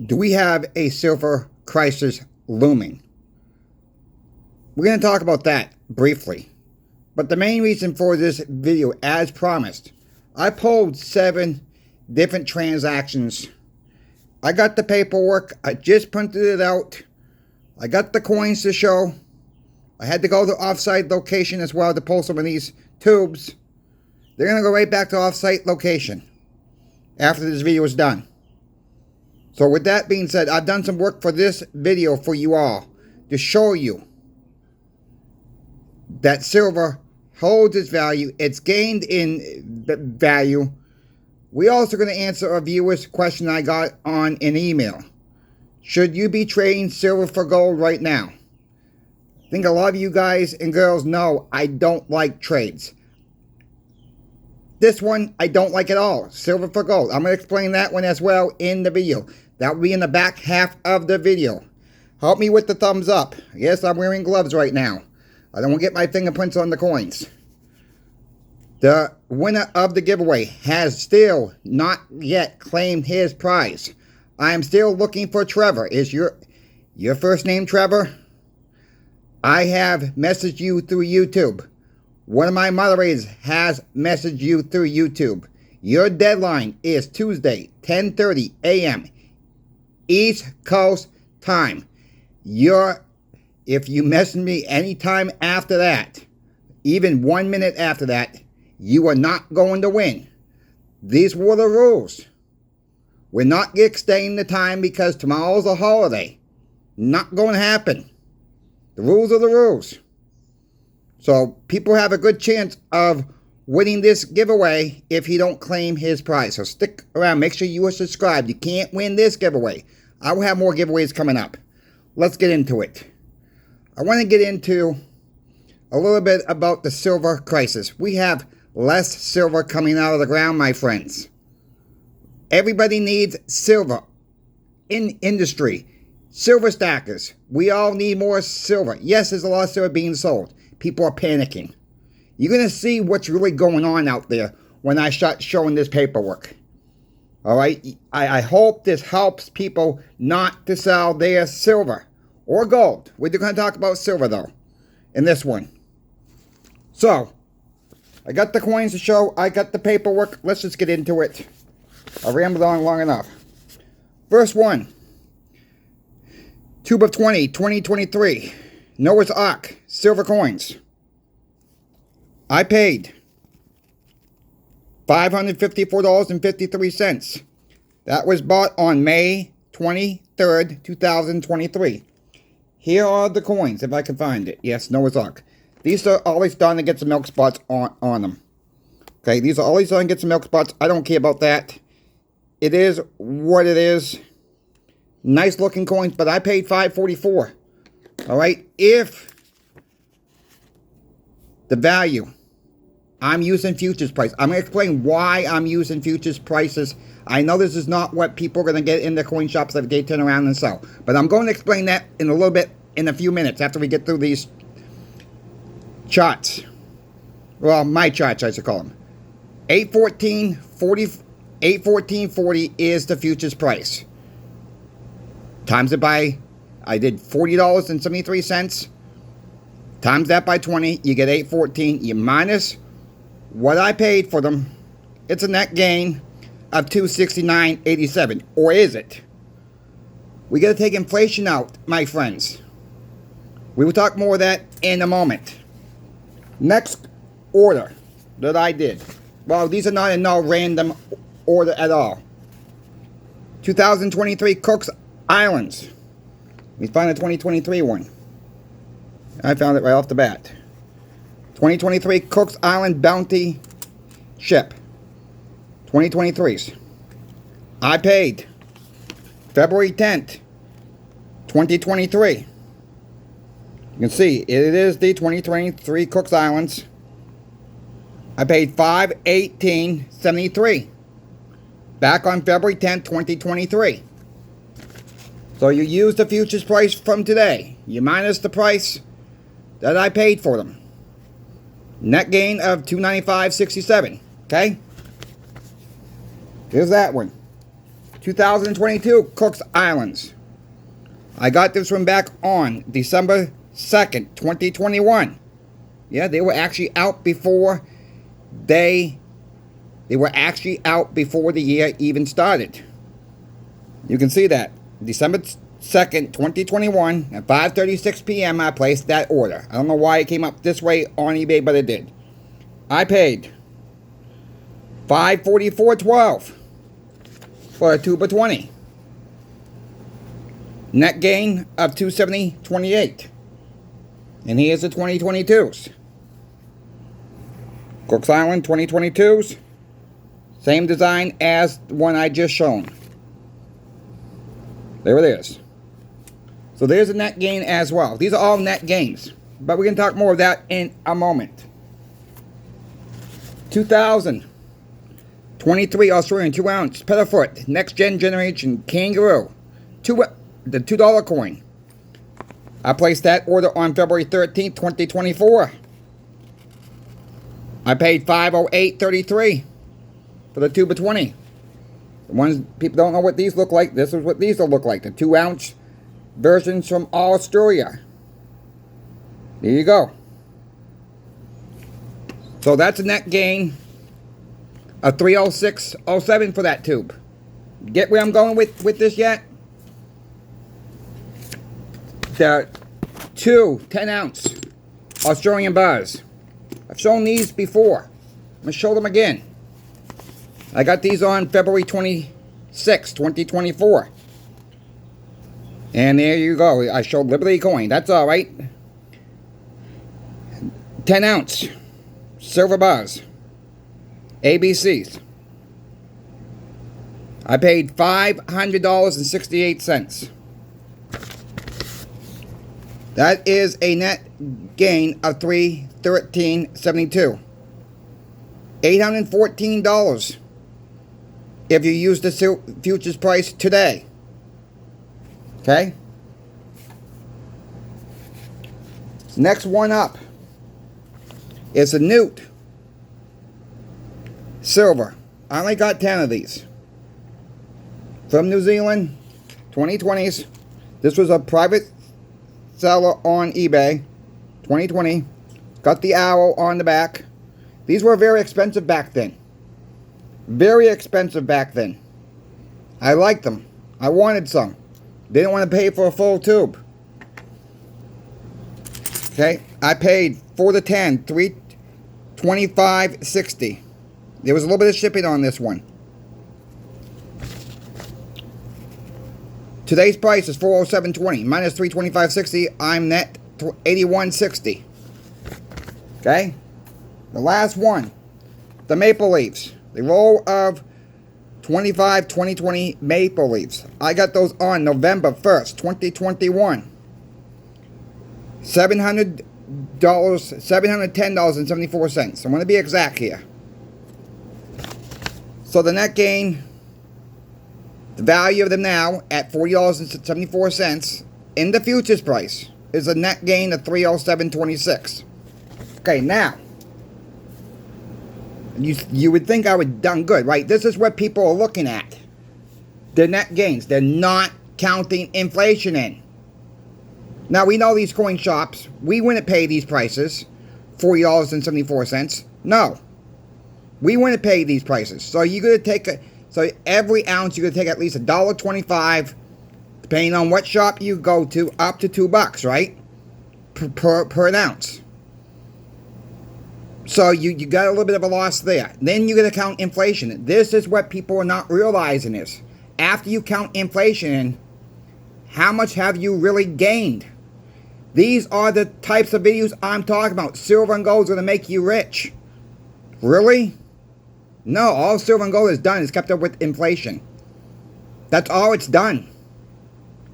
Do we have a silver crisis looming? We're going to talk about that briefly. But the main reason for this video, as promised, I pulled 7 different transactions. I got the paperwork. I just printed it out. I got the coins to show. I had to go to off-site location as well to pull some of these tubes. They're going to go right back to off-site location after this video is done. So with that being said, I've done some work for this video for you all to show you that silver holds its value. It's gained in value. We also going to answer a viewer's question I got on an email. Should you be trading silver for gold right now? I think a lot of you guys and girls know I don't like trades. This one, I don't like at all. Silver for gold. I'm going to explain that one as well in the video. That will be in the back half of the video. Help me with the thumbs up. Yes, I'm wearing gloves right now. I don't want to get my fingerprints on the coins. The winner of the giveaway has still not yet claimed his prize. I am still looking for Trevor. Is your first name Trevor? I have messaged you through YouTube. One of my moderators has messaged you through YouTube. Your deadline is Tuesday, 10:30 a.m. East Coast time. If you message me anytime after that, even 1 minute after that, you are not going to win. These were the rules. We're not extending the time because tomorrow's a holiday. Not going to happen. The rules are the rules. So people have a good chance of winning this giveaway if you don't claim his prize. So stick around. Make sure you are subscribed. You can't win this giveaway. I will have more giveaways coming up. Let's get into it. I want to get into a little bit about the silver crisis. We have less silver coming out of the ground, my friends. Everybody needs silver in industry. Silver stackers. We all need more silver. Yes, there's a lot of silver being sold. People are panicking. You're going to see what's really going on out there when I start showing this paperwork. All right? I hope this helps people not to sell their silver or gold. We're going to talk about silver, though, in this one. So, I got the coins to show. I got the paperwork. Let's just get into it. I rambled on long enough. First one. Tube of 2023. Noah's Ark. Silver coins. I paid $554.53. That was bought on May 23rd, 2023. Here are the coins, if I can find it. Yes, Noah's Ark. These are always starting to get some milk spots on them. Okay, these are always starting to get some milk spots. I don't care about that. It is what it is. Nice looking coins, but I paid $544. Alright, if the value, I'm using futures price. I'm going to explain why I'm using futures prices. I know this is not what people are going to get in the coin shops that they turn around and sell. But I'm going to explain that in a little bit, in a few minutes, after we get through these charts. Well, my charts, I should call them. 814.40 is the futures price. Times it by, I did $40.73. Times that by 20, you get 814. You minus what I paid for them. It's a net gain of $269.87. Or is it? We got to take inflation out, my friends. We will talk more of that in a moment. Next order that I did. Well, these are not in no random order at all. 2023 Cook's Islands. Let me find the 2023 one. I found it right off the bat. 2023 Cook's Island Bounty Ship. 2023s. I paid February 10th, 2023. You can see it is the 2023 Cook's Islands. I paid $518.73 back on February 10th, 2023. So you use the futures price from today. You minus the price that I paid for them. Net gain of $295.67. Okay? Here's that one. 2022 Cook's Islands. I got this one back on December 2nd, 2021. Yeah, they were actually out before they were actually out before the year even started. You can see that. December 2nd, 2021 at 5:36 p.m. I placed that order. I don't know why it came up this way on eBay, but it did. I paid $544.12 for a tube of 20. Net gain of $270.28. And here's the 2022s. Cook's Island 2022s. Same design as the one I just shown. There it is. So there's a net gain as well. These are all net gains. But we're going to talk more of that in a moment. 2023 Australian 2-ounce Pettifoot Next Generation Kangaroo. The $2 coin. I placed that order on February 13th, 2024. I paid $508.33 for the tube of 20. The ones people don't know what these look like, this is what these will look like. The 2-ounce versions from Australia. There you go. So that's a net gain of $306.07 for that tube. Get where I'm going with this yet? The two 10-ounce Australian bars. I've shown these before. I'm going to show them again. I got these on February 26, 2024. And there you go. I showed Liberty Coin. That's alright. 10-ounce silver bars. ABCs. I paid $500.68. That is a net gain of $313.72. $814 if you use the futures price today. Okay? Next one up is a Newt Silver. I only got 10 of these. From New Zealand, 2020s. This was a private seller on eBay, 2020. Got the owl on the back. These were very expensive back then. Very expensive back then. I liked them. I wanted some. Didn't want to pay for a full tube. Okay, I paid for the 10, $325.60. There was a little bit of shipping on this one. Today's price is $407.20 minus $325.60. I'm net $81.60. Okay, the last one, the Maple Leafs, the roll of 25 2020 Maple Leafs. I got those on November 1st, 2021. $710.74. I'm going to be exact here. So the net gain, the value of them now at $40.74 in the futures price is a net gain of $307.26. Okay, now, you would think I would have done good, right? This is what people are looking at. Their net gains. They're not counting inflation in. Now, we know these coin shops, we wouldn't pay these prices, $40.74. No. We wouldn't pay these prices. So you're going to take so every ounce you're going to take at least $1.25, depending on what shop you go to, up to $2, right? Per an ounce. So you got a little bit of a loss there. Then you're going to count inflation. This is what people are not realizing is, after you count inflation in, how much have you really gained? These are the types of videos I'm talking about. Silver and gold is going to make you rich. Really? No, all silver and gold has done is kept up with inflation. That's all it's done.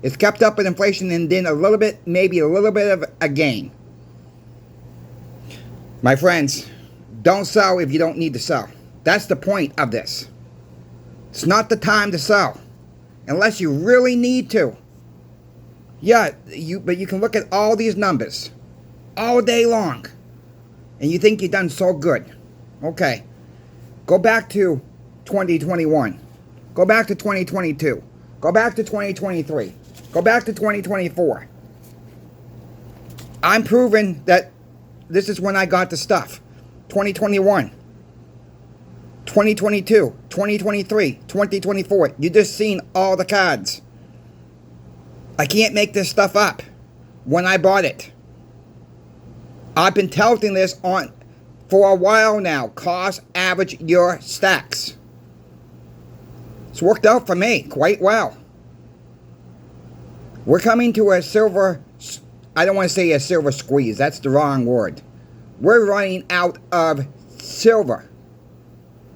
It's kept up with inflation and then a little bit, maybe a little bit of a gain. My friends, don't sell if you don't need to sell. That's the point of this. It's not the time to sell unless you really need to. Yeah, but you can look at all these numbers all day long and you think you've done so good. Okay, go back to 2021. Go back to 2022. Go back to 2023. Go back to 2024. I'm proving that this is when I got the stuff. 2021. 2022, 2023, 2024. You just seen all the cards. I can't make this stuff up. When I bought it, I've been touting this on for a while now. Cost average your stacks. It's worked out for me quite well. We're coming to a silver, I don't want to say a silver squeeze. That's the wrong word. We're running out of silver.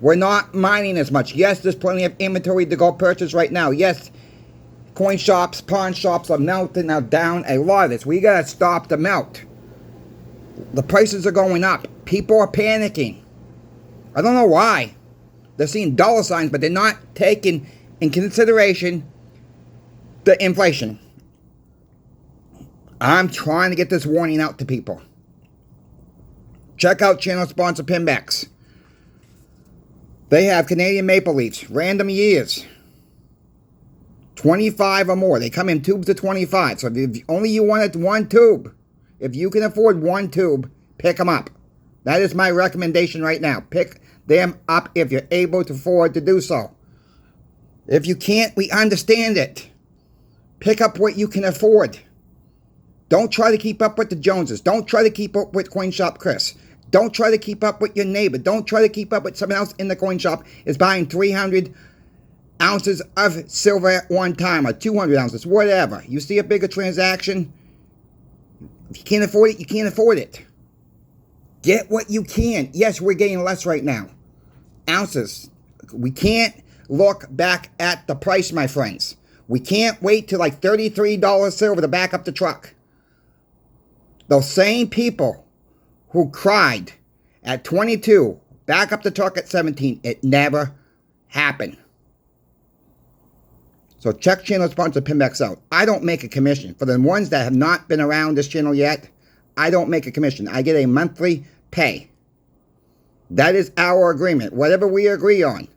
We're not mining as much. Yes, there's plenty of inventory to go purchase right now. Yes, coin shops, pawn shops are melting now down a lot of this. We got to stop the melt. The prices are going up. People are panicking. I don't know why. They're seeing dollar signs, but they're not taking in consideration the inflation. I'm trying to get this warning out to people. Check out channel sponsor Pinbacks. They have Canadian Maple Leafs, random years, 25 or more. They come in tubes of 25. So if only you wanted one tube, if you can afford one tube, pick them up. That is my recommendation right now. Pick them up if you're able to afford to do so. If you can't, we understand it. Pick up what you can afford. Don't try to keep up with the Joneses. Don't try to keep up with Coin Shop Chris. Don't try to keep up with your neighbor. Don't try to keep up with someone else in the coin shop is buying 300 ounces of silver at one time or 200 ounces, whatever. You see a bigger transaction, if you can't afford it, you can't afford it. Get what you can. Yes, we're getting less right now. Ounces. We can't look back at the price, my friends. We can't wait till like $33 silver to back up the truck. Those same people who cried at 22, back up the truck at 17, it never happened. So check channel sponsor Pinbacks out. I don't make a commission. For the ones that have not been around this channel yet, I don't make a commission. I get a monthly pay. That is our agreement. Whatever we agree on.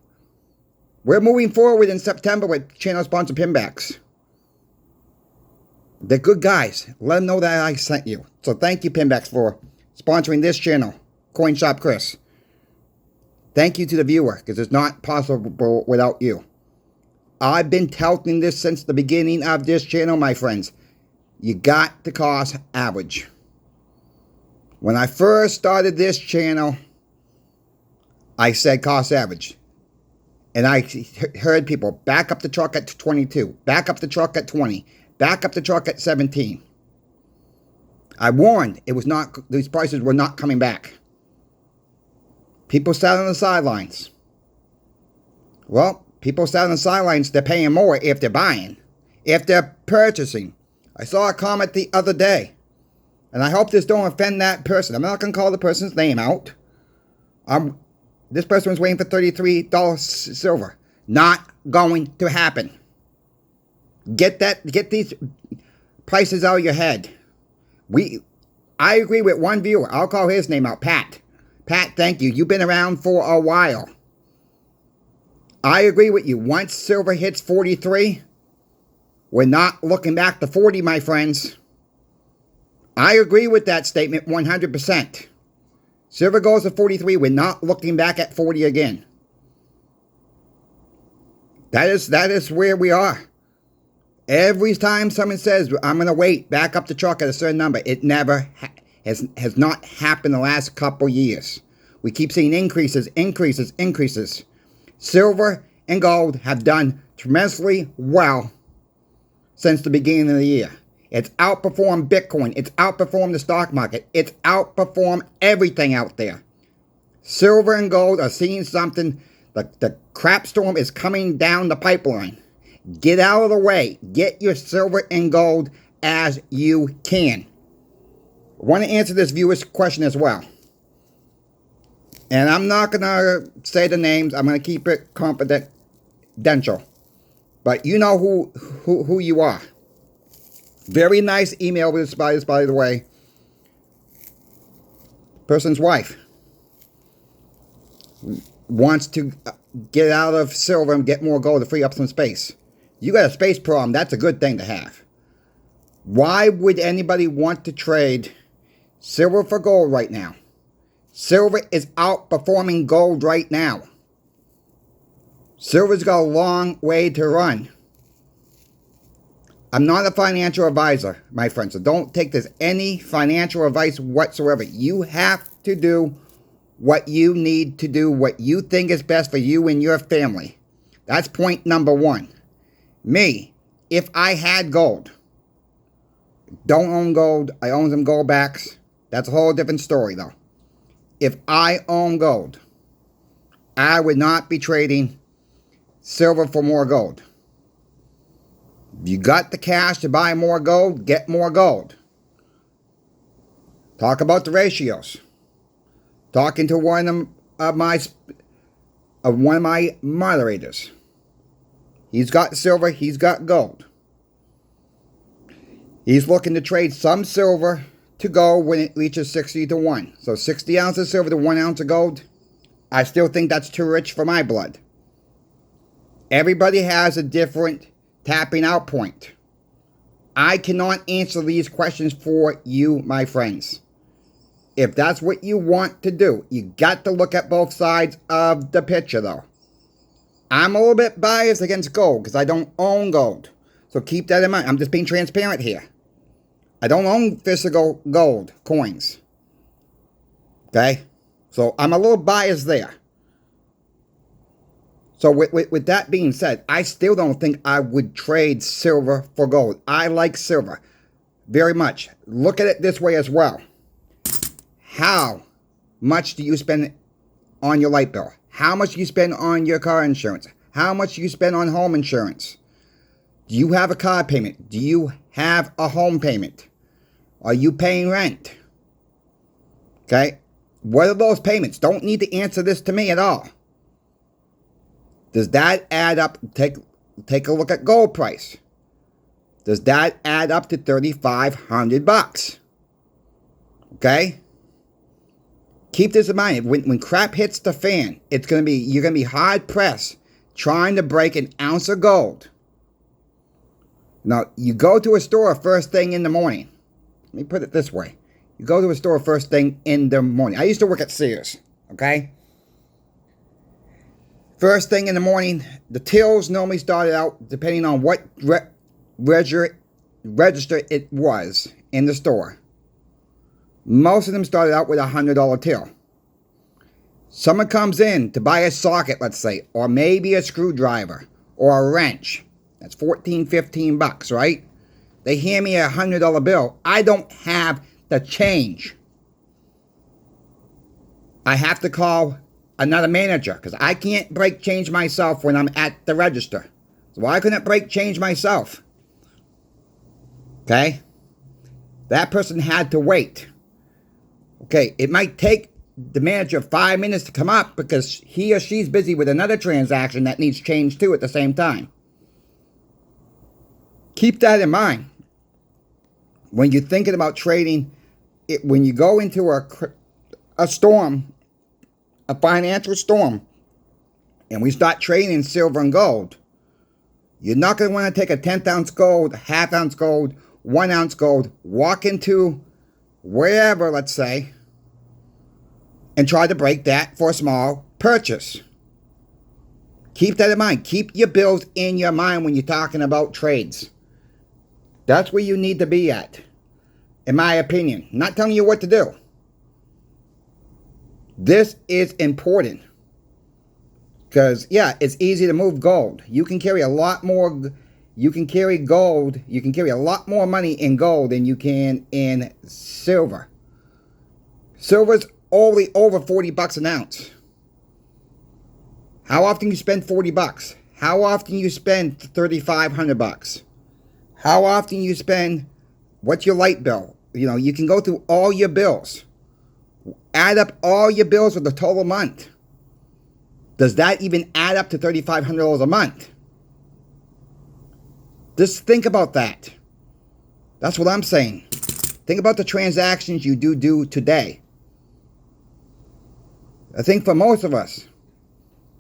We're moving forward in September with channel sponsor Pinbacks. They're good guys. Let them know that I sent you. So thank you, Pinbacks, for sponsoring this channel, Coin Shop Chris. Thank you to the viewer, because it's not possible without you. I've been touting this since the beginning of this channel, my friends. You got to cost average. When I first started this channel, I said cost average. And I heard people back up the truck at 22, back up the truck at 20, back up the truck at 17. I warned it was not; these prices were not coming back. People sat on the sidelines. Well, people sat on the sidelines, they're paying more if they're buying, if they're purchasing. I saw a comment the other day, and I hope this don't offend that person. I'm not going to call the person's name out. This person was waiting for $33 silver. Not going to happen. Get these prices out of your head. I agree with one viewer. I'll call his name out. Pat. Pat, thank you. You've been around for a while. I agree with you. Once silver hits 43, we're not looking back to 40, my friends. I agree with that statement 100%. Silver goes to 43, we're not looking back at 40 again. That is where we are. Every time someone says, I'm going to wait, back up the truck at a certain number, it never has not happened the last couple years. We keep seeing increases. Silver and gold have done tremendously well since the beginning of the year. It's outperformed Bitcoin. It's outperformed the stock market. It's outperformed everything out there. Silver and gold are seeing something. The crap storm is coming down the pipeline. Get out of the way. Get your silver and gold as you can. I want to answer this viewer's question as well. And I'm not going to say the names. I'm going to keep it confidential. But you know who you are. Very nice email with this, by the way. Person's wife wants to get out of silver and get more gold to free up some space. You got a space problem, that's a good thing to have. Why would anybody want to trade silver for gold right now? Silver is outperforming gold right now. Silver's got a long way to run. I'm not a financial advisor, my friend, so don't take this any financial advice whatsoever. You have to do what you need to do, what you think is best for you and your family. That's point number one. Me, if I had gold, don't own gold, I own some gold backs. That's a whole different story though. If I own gold, I would not be trading silver for more gold. You got the cash to buy more gold, get more gold. Talk about the ratios. Talking to one of my moderators. He's got silver, he's got gold. He's looking to trade some silver to gold when it reaches 60 to 1. So 60 ounces of silver to 1 ounce of gold. I still think that's too rich for my blood. Everybody has a different tapping out point. I cannot answer these questions for you, my friends. If that's what you want to do, you got to look at both sides of the picture though. I'm a little bit biased against gold because I don't own gold. So keep that in mind. I'm just being transparent here. I don't own physical gold coins. Okay? So I'm a little biased there. So with that being said, I still don't think I would trade silver for gold. I like silver very much. Look at it this way as well. How much do you spend on your light bill? How much do you spend on your car insurance? How much do you spend on home insurance? Do you have a car payment? Do you have a home payment? Are you paying rent? Okay? What are those payments? Don't need to answer this to me at all. Does that add up? Take a look at gold price. Does that add up to $3,500? Okay? Keep this in mind. When crap hits the fan, you're gonna be hard pressed trying to break an ounce of gold. Now, you go to a store first thing in the morning. Let me put it this way. You go to a store first thing in the morning. I used to work at Sears, okay? First thing in the morning, the tills normally started out, depending on what register it was in the store. Most of them started out with a $100 till. Someone comes in to buy a socket, let's say, or maybe a screwdriver, or a wrench. That's $14, $15, right? They hand me a $100 bill. I don't have the change. I have to call another manager because I can't break change myself when I'm at the register. So why couldn't I break change myself? Okay? That person had to wait. Okay, it might take the manager 5 minutes to come up because he or she's busy with another transaction that needs change too at the same time. Keep that in mind. When you're thinking about trading, when you go into a storm, a financial storm, and we start trading silver and gold, you're not going to want to take a 10th ounce gold, half ounce gold, 1 ounce gold, walk into wherever, let's say, and try to break that for a small purchase. Keep that in mind. Keep your bills in your mind when you're talking about trades. That's where you need to be at, in my opinion. I'm not telling you what to do. This is important. Because, yeah, it's easy to move gold. You can carry a lot more. You can carry gold. You can carry a lot more money in gold than you can in silver. Silver's only over $40 an ounce. How often you spend $40? How often you spend $3,500? How often you spend, what's your light bill? You know, you can go through all your bills. Add up all your bills for the total month. Does that even add up to $3,500 a month? Just think about that. That's what I'm saying. Think about the transactions you do today. I think for most of us,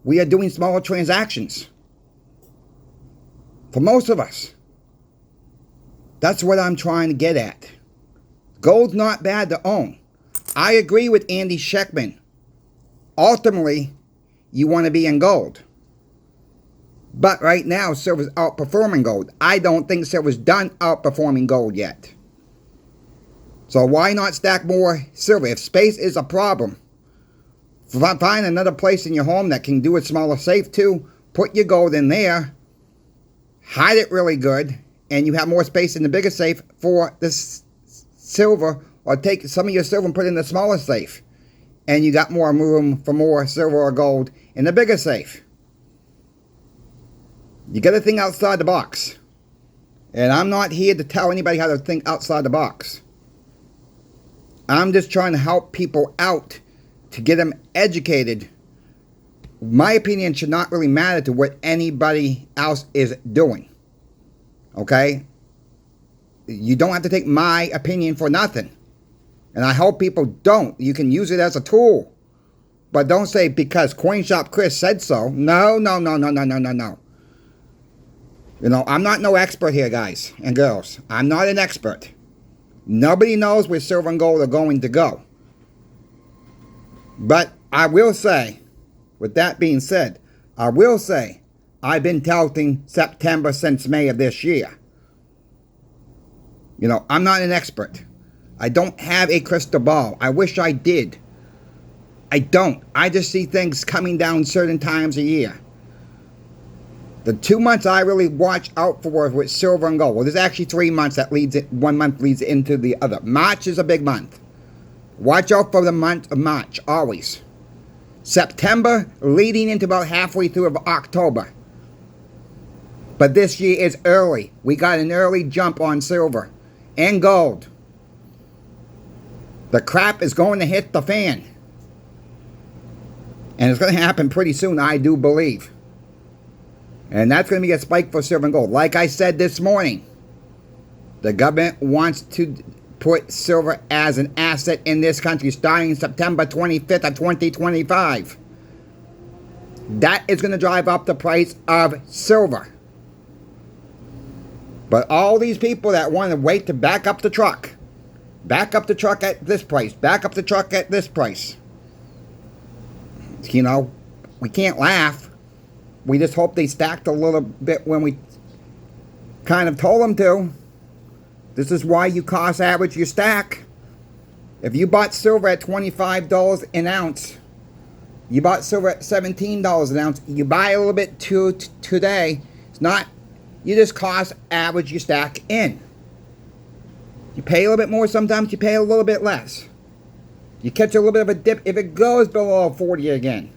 we are doing smaller transactions. For most of us. That's what I'm trying to get at. Gold's not bad to own. I agree with Andy Schectman. Ultimately, you want to be in gold. But right now, silver's outperforming gold. I don't think silver's done outperforming gold yet. So why not stack more silver? If space is a problem, find another place in your home that can do a smaller safe too. Put your gold in there. Hide it really good. And you have more space in the bigger safe for this silver. Or take some of your silver and put it in the smaller safe. And you got more room for more silver or gold in the bigger safe. You got to think outside the box. And I'm not here to tell anybody how to think outside the box. I'm just trying to help people out to get them educated. My opinion should not really matter to what anybody else is doing. Okay? You don't have to take my opinion for nothing. And I hope people don't. You can use it as a tool. But don't say because CoinShop Chris said so. No. You know, I'm not no expert here, guys and girls. I'm not an expert. Nobody knows where silver and gold are going to go. But I will say, with that being said, I will say I've been touting September since May of this year. You know, I'm not an expert. I don't have a crystal ball. I wish I did. I don't. I just see things coming down certain times a year. The 2 months I really watch out for with silver and gold. Well, there's actually 3 months that leads it. 1 month leads into the other. March is a big month. Watch out for the month of March, always. September, leading into about halfway through of October. But this year is early. We got an early jump on silver and gold. The crap is going to hit the fan. And it's going to happen pretty soon, I do believe. And that's going to be a spike for silver and gold. Like I said this morning, the government wants to put silver as an asset in this country starting September 25th of 2025. That is going to drive up the price of silver. But all these people that want to wait to back up the truck at this price, back up the truck at this price. You know, we can't laugh. We just hope they stacked a little bit when we kind of told them to. This is why you cost average your stack. If you bought silver at $25 an ounce, you bought silver at $17 an ounce, you buy a little bit today, it's not, you just cost average your stack in. You pay a little bit more sometimes, you pay a little bit less. You catch a little bit of a dip if it goes below 40 again.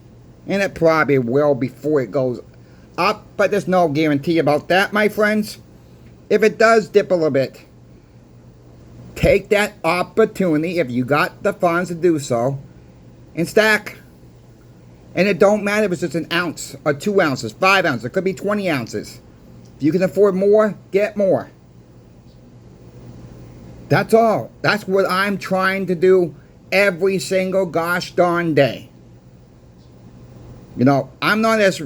And it probably will before it goes up, but there's no guarantee about that, my friends. If it does dip a little bit, take that opportunity, if you got the funds to do so, and stack. And it don't matter if it's just an ounce, or 2 ounces, 5 ounces, it could be 20 ounces. If you can afford more, get more. That's all. That's what I'm trying to do every single gosh darn day. You know, I'm not as,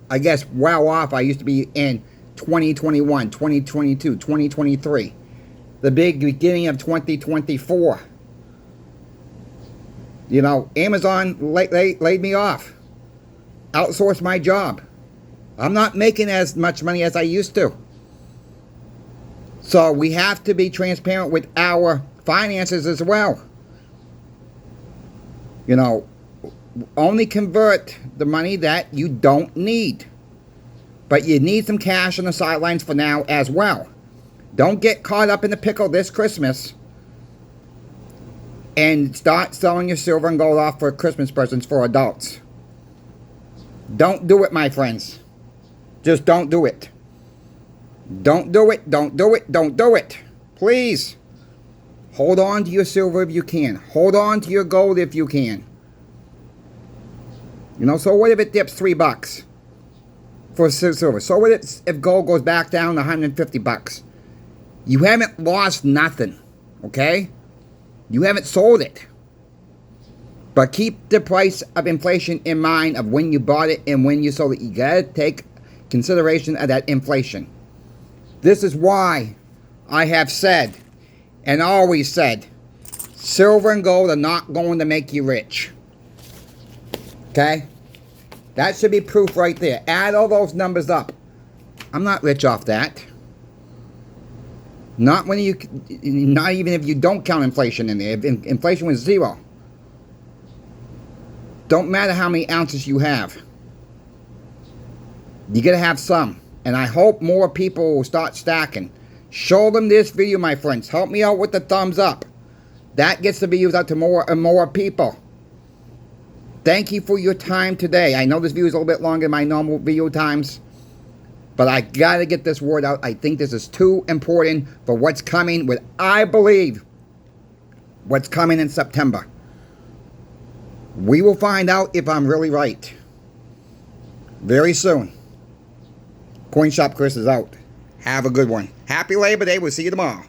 I guess, well off I used to be in 2021, 2022, 2023. The big beginning of 2024. You know, Amazon laid me off. Outsourced my job. I'm not making as much money as I used to. So we have to be transparent with our finances as well. You know, only convert the money that you don't need. But you need some cash on the sidelines for now as well. Don't get caught up in the pickle this Christmas and start selling your silver and gold off for Christmas presents for adults. Don't do it, my friends. Just don't do it. Don't do it, don't do it, don't do it. Please. Hold on to your silver if you can. Hold on to your gold if you can. You know, so what if it dips $3 for silver? So what if gold goes back down to $150? You haven't lost nothing, okay? You haven't sold it. But keep the price of inflation in mind of when you bought it and when you sold it. You gotta take consideration of that inflation. This is why I have said and always said, silver and gold are not going to make you rich. Okay? That should be proof right there. Add all those numbers up. I'm not rich off that. Not even if you don't count inflation in there. If inflation was 0. Don't matter how many ounces you have. You gotta have some. And I hope more people will start stacking. Show them this video, my friends. Help me out with the thumbs up. That gets the videos out to more and more people. Thank you for your time today. I know this video is a little bit longer than my normal video times, but I gotta get this word out. I think this is too important for what's coming with, I believe, what's coming in September. We will find out if I'm really right very soon. Coin Shop Chris is out. Have a good one. Happy Labor Day. We'll see you tomorrow.